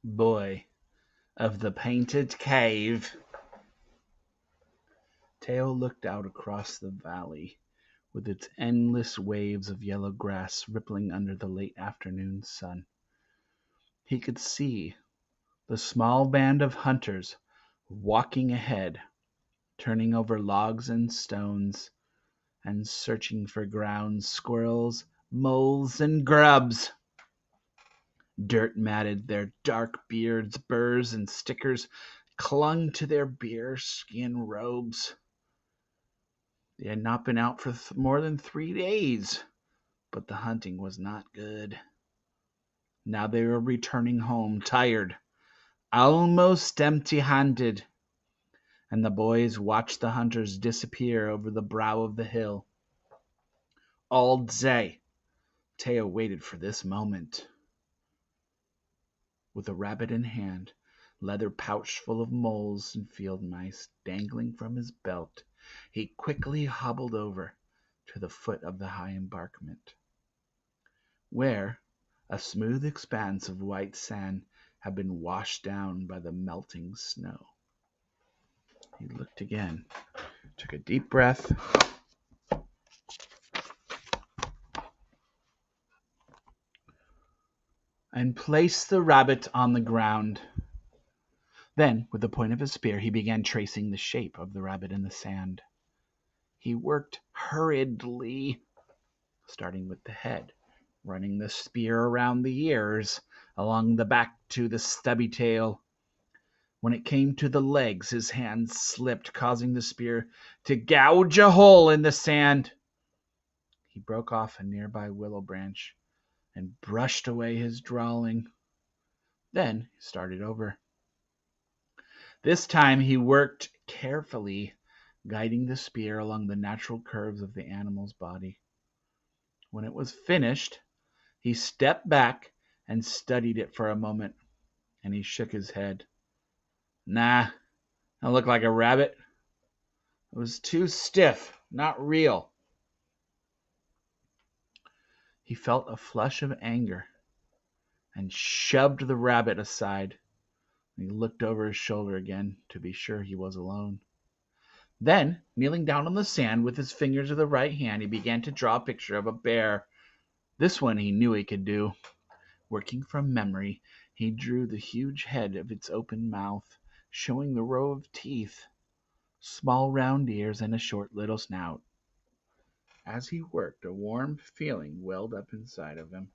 Boy of the Painted Cave. Teo looked out across the valley, with its endless waves of yellow grass rippling under the late afternoon sun. He could see the small band of hunters walking ahead, turning over logs and stones, and searching for ground squirrels, moles, and grubs. Dirt matted their dark beards, burrs and stickers clung to their bearskin robes. They had not been out for more than 3 days, but the hunting was not good. Now they were returning home, tired, almost empty-handed, and the boys watched the hunters disappear over the brow of the hill. All day, Teo waited for this moment. With a rabbit in hand, leather pouch full of moles and field mice dangling from his belt, he quickly hobbled over to the foot of the high embankment, where a smooth expanse of white sand had been washed down by the melting snow. He looked again, took a deep breath, and placed the rabbit on the ground. Then, with the point of his spear, he began tracing the shape of the rabbit in the sand. He worked hurriedly, starting with the head, running the spear around the ears, along the back to the stubby tail. When it came to the legs, his hand slipped, causing the spear to gouge a hole in the sand. He broke off a nearby willow branch and brushed away his drawing. Then he started over. This time he worked carefully, guiding the spear along the natural curves of the animal's body. When it was finished, he stepped back and studied it for a moment, and he shook his head. Nah, I look like a rabbit. It was too stiff, not real. He felt a flush of anger and shoved the rabbit aside. He looked over his shoulder again to be sure he was alone. Then, kneeling down on the sand with his fingers of the right hand, he began to draw a picture of a bear. This one he knew he could do. Working from memory, he drew the huge head of its open mouth, showing the row of teeth, small round ears, and a short little snout. As he worked, a warm feeling welled up inside of him.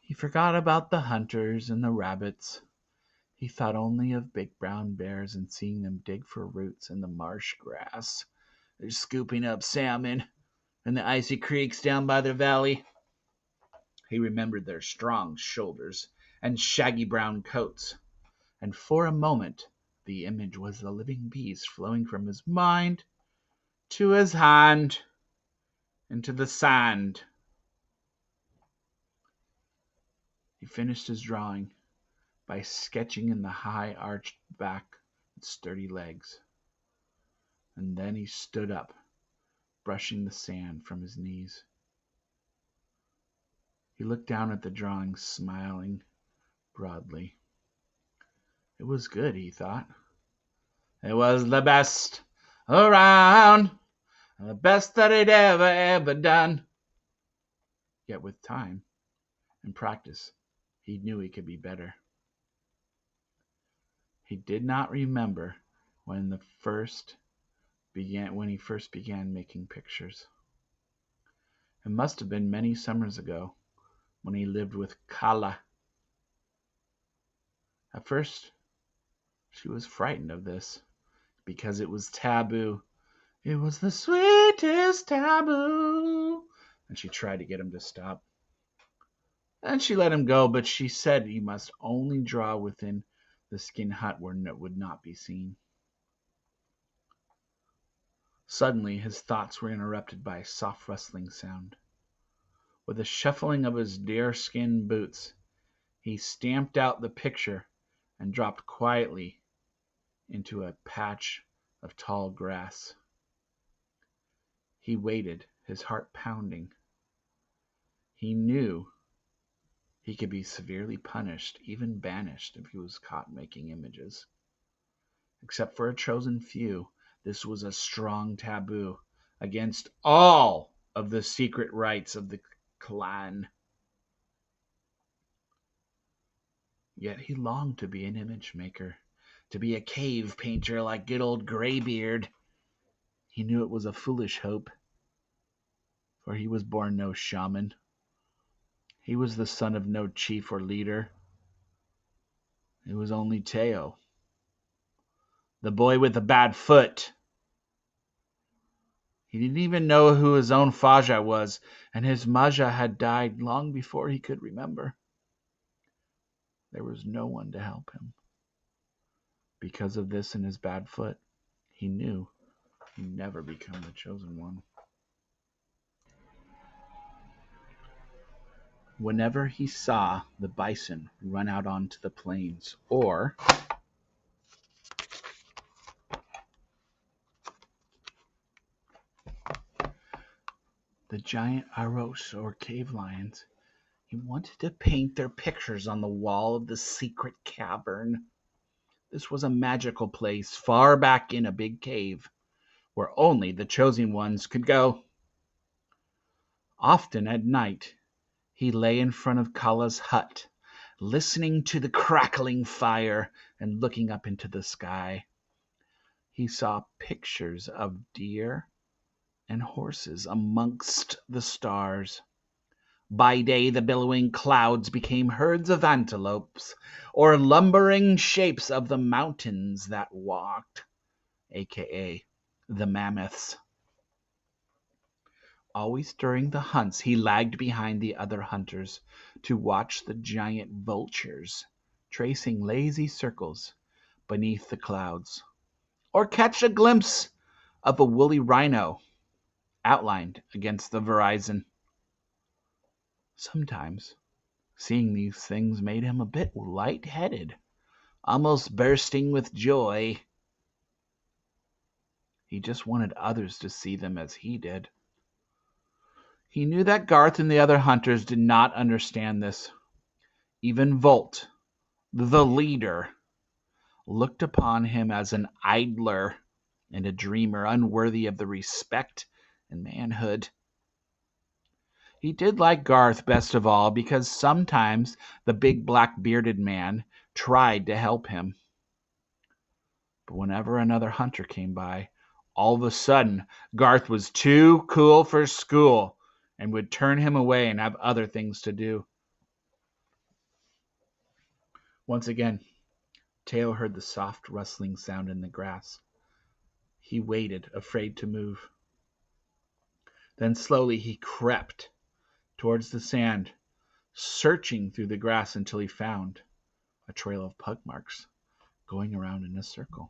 He forgot about the hunters and the rabbits. He thought only of big brown bears and seeing them dig for roots in the marsh grass. They're scooping up salmon in the icy creeks down by the valley. He remembered their strong shoulders and shaggy brown coats, and for a moment the image was the living beast flowing from his mind to his hand into the sand. He finished his drawing by sketching in the high arched back and sturdy legs, and then he stood up, brushing the sand from his knees. He looked down at the drawing, smiling broadly. It was good, he thought. It was the best around, the best that he'd ever done. Yet with time and practice, he knew he could be better. He did not remember when he first began making pictures. It must have been many summers ago, when he lived with Kala. At first, she was frightened of this, because it was taboo. It was the sweetest taboo. And she tried to get him to stop. And she let him go, but she said he must only draw within the skin hut where it would not be seen. Suddenly, his thoughts were interrupted by a soft rustling sound. With a shuffling of his deerskin boots, he stamped out the picture and dropped quietly into a patch of tall grass. He waited, his heart pounding. He knew He could be severely punished, even banished, if he was caught making images. Except for a chosen few, this was a strong taboo against all of the secret rites of the clan. Yet he longed to be an image maker, to be a cave painter like good old Graybeard. He knew it was a foolish hope, for he was born no shaman. He was the son of no chief or leader. It was only Teo, the boy with the bad foot. He didn't even know who his own Faja was, and his Maja had died long before he could remember. There was no one to help him. Because of this and his bad foot, he knew he'd never become the chosen one. Whenever he saw the bison run out onto the plains, or the giant aros or cave lions, he wanted to paint their pictures on the wall of the secret cavern. This was a magical place far back in a big cave where only the chosen ones could go. Often at night, he lay in front of Kala's hut, listening to the crackling fire and looking up into the sky. He saw pictures of deer and horses amongst the stars. By day, the billowing clouds became herds of antelopes, or lumbering shapes of the mountains that walked, aka the mammoths. Always during the hunts, he lagged behind the other hunters to watch the giant vultures tracing lazy circles beneath the clouds, or catch a glimpse of a woolly rhino outlined against the horizon. Sometimes seeing these things made him a bit light-headed, almost bursting with joy. He just wanted others to see them as he did. He knew that Garth and the other hunters did not understand this. Even Volt, the leader, looked upon him as an idler and a dreamer unworthy of the respect and manhood. He did like Garth best of all because sometimes the big black bearded man tried to help him. But whenever another hunter came by, all of a sudden Garth was too cool for school and would turn him away and have other things to do. Once again, Teo heard the soft rustling sound in the grass. He waited, afraid to move. Then slowly he crept towards the sand, searching through the grass until he found a trail of pug marks going around in a circle.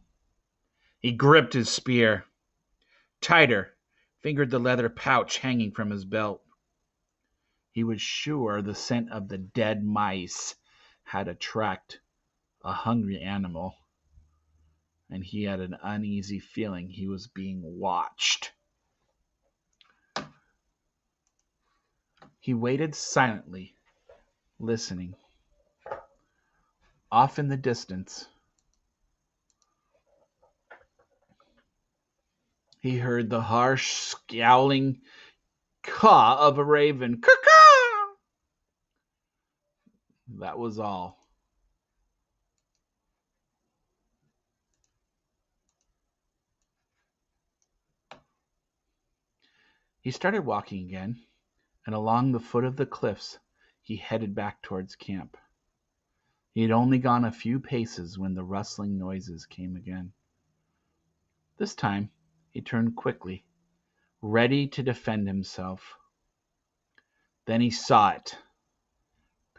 He gripped his spear tighter, fingered the leather pouch hanging from his belt. He was sure the scent of the dead mice had attracted a hungry animal, and he had an uneasy feeling he was being watched. He waited silently, listening. Off in the distance, he heard the harsh, scowling caw of a raven. Caw-caw! That was all. He started walking again, and along the foot of the cliffs he headed back towards camp. He had only gone a few paces when the rustling noises came again. This time he turned quickly, ready to defend himself. Then he saw it,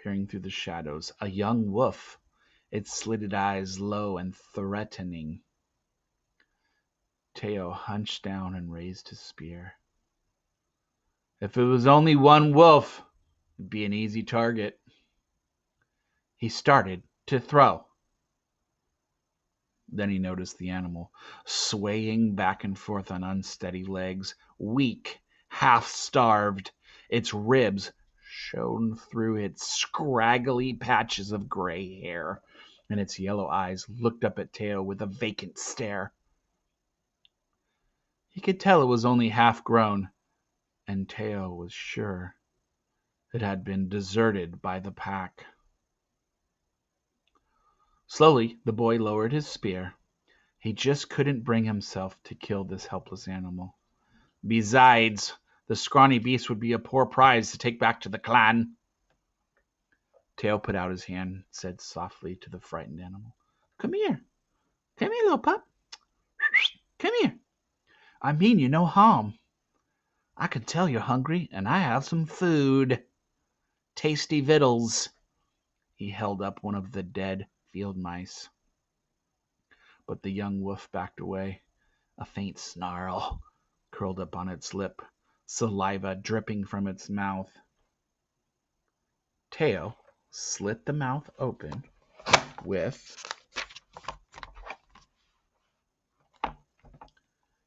peering through the shadows, a young wolf, its slitted eyes low and threatening. Teo hunched down and raised his spear. If it was only one wolf, it'd be an easy target. He started to throw. Then he noticed the animal, swaying back and forth on unsteady legs, weak, half-starved, its ribs shone through its scraggly patches of gray hair, and its yellow eyes looked up at Teo with a vacant stare. He could tell it was only half grown, and Teo was sure it had been deserted by the pack. Slowly, the boy lowered his spear. He just couldn't bring himself to kill this helpless animal. Besides, the scrawny beast would be a poor prize to take back to the clan. Teo put out his hand and said softly to the frightened animal, Come here. Come here, little pup. Come here. I mean you no harm. I can tell you're hungry, and I have some food. Tasty victuals. He held up one of the dead field mice. But the young wolf backed away. A faint snarl curled up on its lip, saliva dripping from its mouth. Teo slit the mouth open with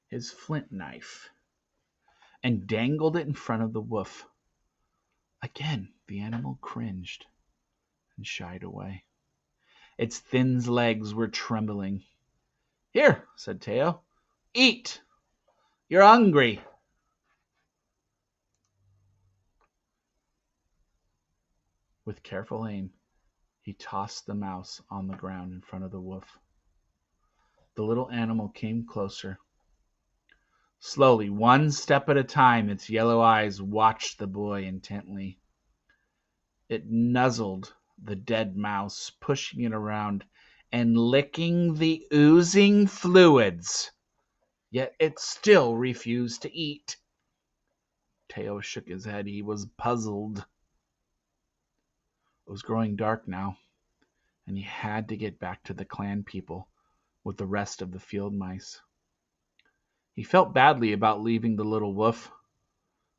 his flint knife and dangled it in front of the wolf. Again, the animal cringed and shied away. Its thin legs were trembling. Here, said Teo, eat. You're hungry. With careful aim, he tossed the mouse on the ground in front of the wolf. The little animal came closer. Slowly, one step at a time, its yellow eyes watched the boy intently. It nuzzled the dead mouse, pushing it around and licking the oozing fluids. Yet it still refused to eat. Teo shook his head. He was puzzled. It was growing dark now, and he had to get back to the clan people with the rest of the field mice. He felt badly about leaving the little wolf,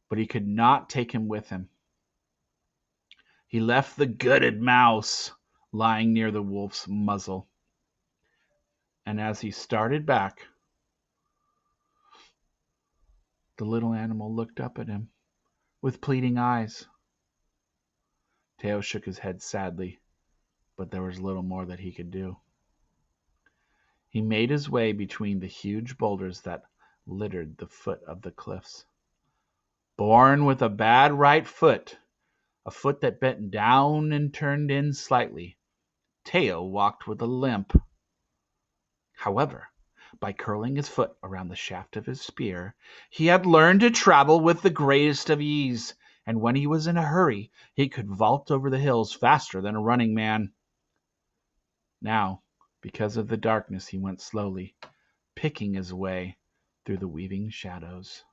but he could not take him with him. He left the gutted mouse lying near the wolf's muzzle. And as he started back, the little animal looked up at him with pleading eyes. Teo shook his head sadly, but there was little more that he could do. He made his way between the huge boulders that littered the foot of the cliffs. Born with a bad right foot, a foot that bent down and turned in slightly, Teo walked with a limp. However, by curling his foot around the shaft of his spear, he had learned to travel with the greatest of ease, and when he was in a hurry, he could vault over the hills faster than a running man. Now, because of the darkness, he went slowly, picking his way through the weaving shadows.